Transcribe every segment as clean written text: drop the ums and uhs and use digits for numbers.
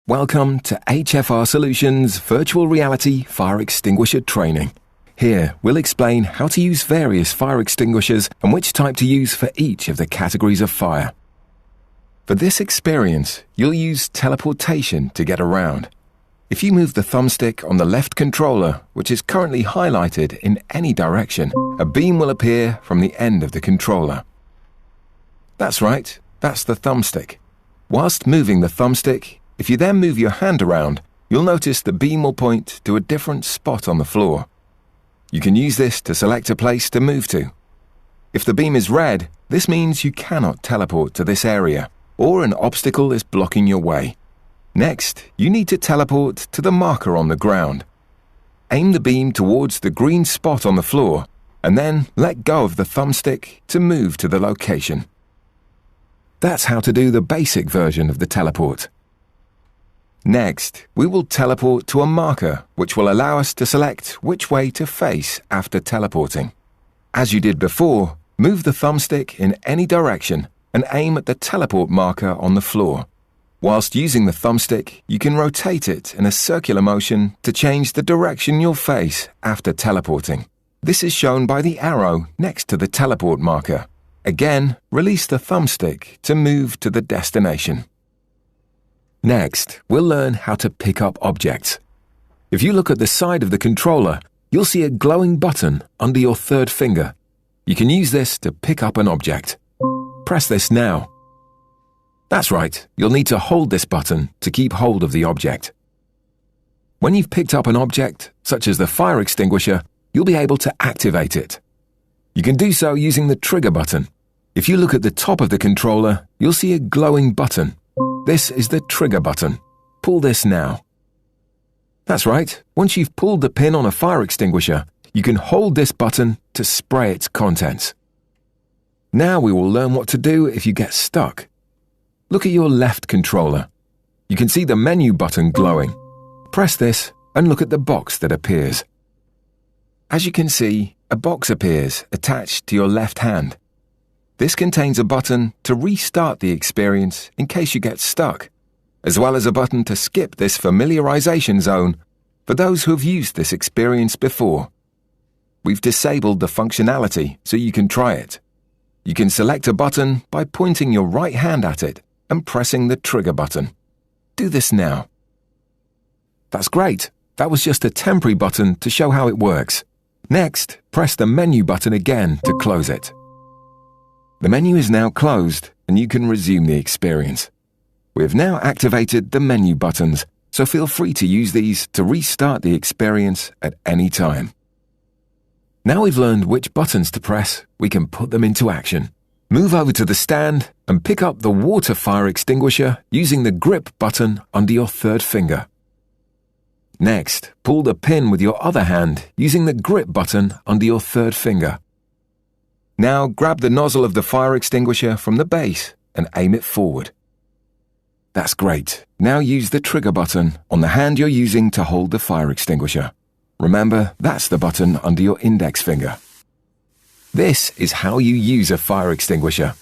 Welcome to HFR Solutions Virtual Reality Fire Extinguisher Training. Here, we'll explain how to use various fire extinguishers and which type to use for each of the categories of fire. For this experience, you'll use teleportation to get around. If you move the thumbstick on the left controller, which is currently highlighted in any direction, a beam will appear from the end of the controller. That's right, that's the thumbstick. Whilst moving the thumbstick, if you then move your hand around, you'll notice the beam will point to a different spot on the floor. You can use this to select a place to move to. If the beam is red, this means you cannot teleport to this area, or an obstacle is blocking your way. Next, you need to teleport to the marker on the ground. Aim the beam towards the green spot on the floor, and then let go of the thumbstick to move to the location. That's how to do the basic version of the teleport. Next, we will teleport to a marker which will allow us to select which way to face after teleporting. As you did before, move the thumbstick in any direction and aim at the teleport marker on the floor. Whilst using the thumbstick, you can rotate it in a circular motion to change the direction you'll face after teleporting. This is shown by the arrow next to the teleport marker. Again, release the thumbstick to move to the destination. Next, we'll learn how to pick up objects. If you look at the side of the controller, you'll see a glowing button under your third finger. You can use this to pick up an object. Press this now. That's right, you'll need to hold this button to keep hold of the object. When you've picked up an object, such as the fire extinguisher, you'll be able to activate it. You can do so using the trigger button. If you look at the top of the controller, you'll see a glowing button. This is the trigger button. Pull this now. That's right, once you've pulled the pin on a fire extinguisher, you can hold this button to spray its contents. Now we will learn what to do if you get stuck. Look at your left controller. You can see the menu button glowing. Press this and look at the box that appears. As you can see, a box appears attached to your left hand. This contains a button to restart the experience in case you get stuck, as well as a button to skip this familiarization zone for those who have used this experience before. We've disabled the functionality so you can try it. You can select a button by pointing your right hand at it and pressing the trigger button. Do this now. That's great. That was just a temporary button to show how it works. Next, press the menu button again to close it. The menu is now closed and you can resume the experience. We have now activated the menu buttons, so feel free to use these to restart the experience at any time. Now we've learned which buttons to press, we can put them into action. Move over to the stand and pick up the water fire extinguisher using the grip button under your third finger. Next, pull the pin with your other hand using the grip button under your third finger. Now grab the nozzle of the fire extinguisher from the base and aim it forward. That's great. Now use the trigger button on the hand you're using to hold the fire extinguisher. Remember, that's the button under your index finger. This is how you use a fire extinguisher.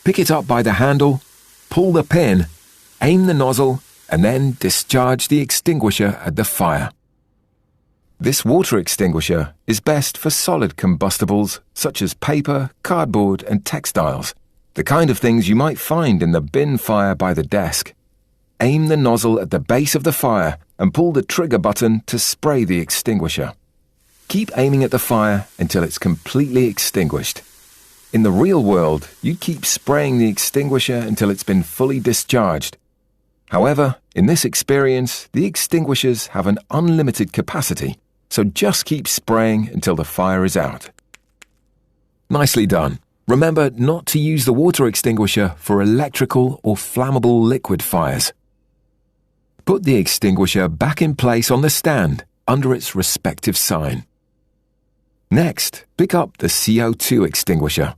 Pick it up by the handle, pull the pin, aim the nozzle, and then discharge the extinguisher at the fire. This water extinguisher is best for solid combustibles such as paper, cardboard, and textiles, the kind of things you might find in the bin fire by the desk. Aim the nozzle at the base of the fire and pull the trigger button to spray the extinguisher. Keep aiming at the fire until it's completely extinguished. In the real world, you'd keep spraying the extinguisher until it's been fully discharged. However, in this experience, the extinguishers have an unlimited capacity, so just keep spraying until the fire is out. Nicely done. Remember not to use the water extinguisher for electrical or flammable liquid fires. Put the extinguisher back in place on the stand under its respective sign. Next, pick up the CO2 extinguisher.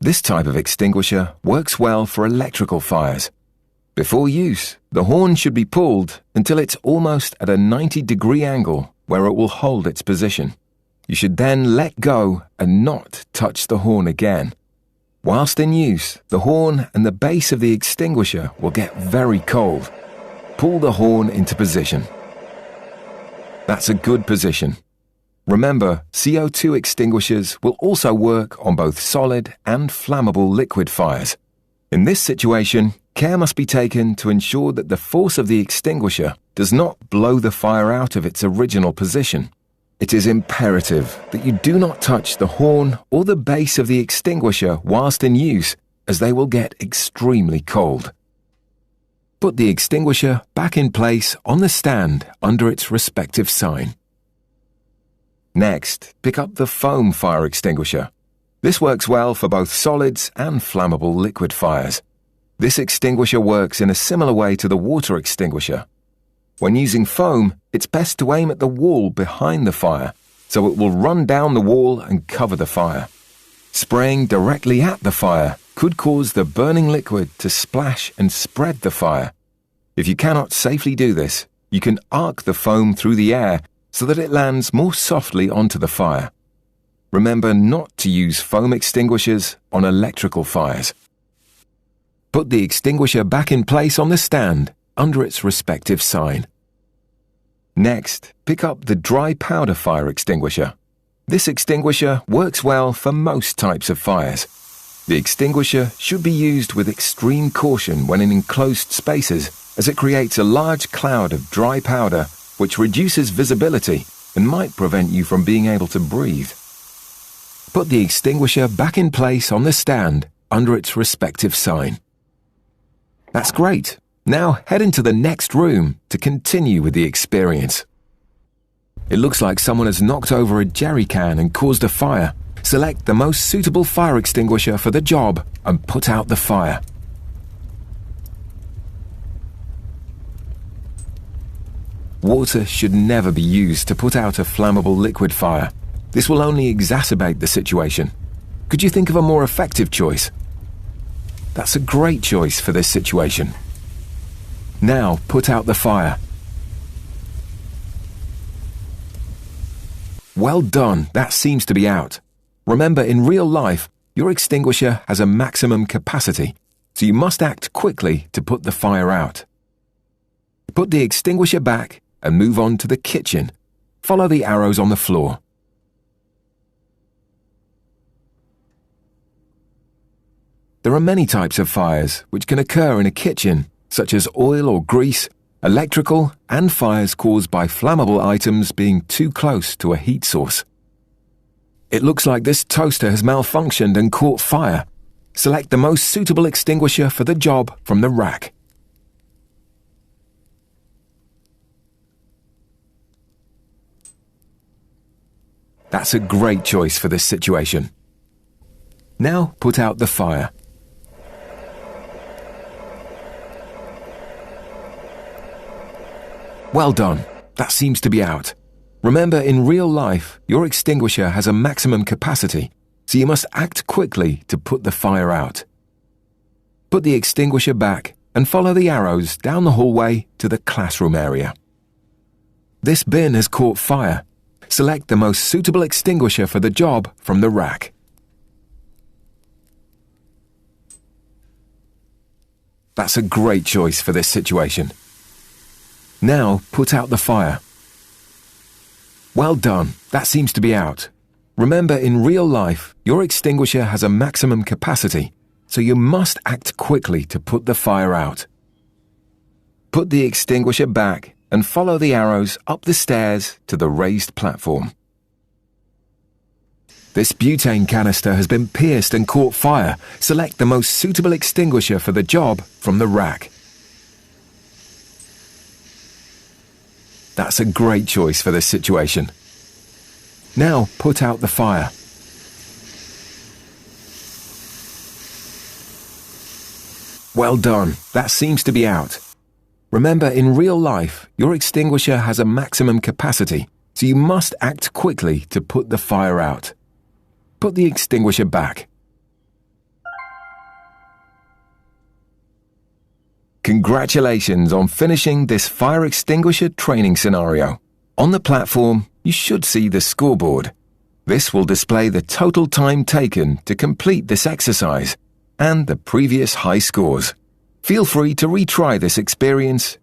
This type of extinguisher works well for electrical fires. Before use, the horn should be pulled until it's almost at a 90-degree angle where it will hold its position. You should then let go and not touch the horn again. Whilst in use, the horn and the base of the extinguisher will get very cold. pull the horn into position. That's a good position. Remember, CO2 extinguishers will also work on both solid and flammable liquid fires. In this situation, care must be taken to ensure that the force of the extinguisher does not blow the fire out of its original position. It is imperative that you do not touch the horn or the base of the extinguisher whilst in use, as they will get extremely cold. Put the extinguisher back in place on the stand under its respective sign. Next, pick up the foam fire extinguisher. This works well for both solids and flammable liquid fires. This extinguisher works in a similar way to the water extinguisher. When using foam, it's best to aim at the wall behind the fire, so it will run down the wall and cover the fire. Spraying directly at the fire could cause the burning liquid to splash and spread the fire. If you cannot safely do this, you can arc the foam through the air so that it lands more softly onto the fire. Remember not to use foam extinguishers on electrical fires. Put the extinguisher back in place on the stand under its respective sign. Next, pick up the dry powder fire extinguisher. This extinguisher works well for most types of fires. The extinguisher should be used with extreme caution when in enclosed spaces, as it creates a large cloud of dry powder which reduces visibility and might prevent you from being able to breathe. Put the extinguisher back in place on the stand under its respective sign. That's great. Now head into the next room to continue with the experience. It looks like someone has knocked over a jerry can and caused a fire. Select the most suitable fire extinguisher for the job and put out the fire. Water should never be used to put out a flammable liquid fire. This will only exacerbate the situation. Could you think of a more effective choice? That's a great choice for this situation. Now put out the fire. Well done, that seems to be out. Remember, in real life, your extinguisher has a maximum capacity, so you must act quickly to put the fire out. Put the extinguisher back and move on to the kitchen. Follow the arrows on the floor. There are many types of fires which can occur in a kitchen, such as oil or grease, electrical, and fires caused by flammable items being too close to a heat source. It looks like this toaster has malfunctioned and caught fire. Select the most suitable extinguisher for the job from the rack. That's a great choice for this situation. Now put out the fire. Well done, that seems to be out. Remember, in real life, your extinguisher has a maximum capacity, so you must act quickly to put the fire out. Put the extinguisher back and follow the arrows down the hallway to the classroom area. This bin has caught fire. Select the most suitable extinguisher for the job from the rack. That's a great choice for this situation. Now put out the fire. Well done, that seems to be out. Remember, in real life, your extinguisher has a maximum capacity, so you must act quickly to put the fire out. Put the extinguisher back and follow the arrows up the stairs to the raised platform. This butane canister has been pierced and caught fire. Select the most suitable extinguisher for the job from the rack. That's a great choice for this situation. Now put out the fire. Well done, that seems to be out. Remember, in real life, your extinguisher has a maximum capacity, so you must act quickly to put the fire out. Put the extinguisher back. Congratulations on finishing this fire extinguisher training scenario. On the platform, you should see the scoreboard. This will display the total time taken to complete this exercise and the previous high scores. Feel free to retry this experience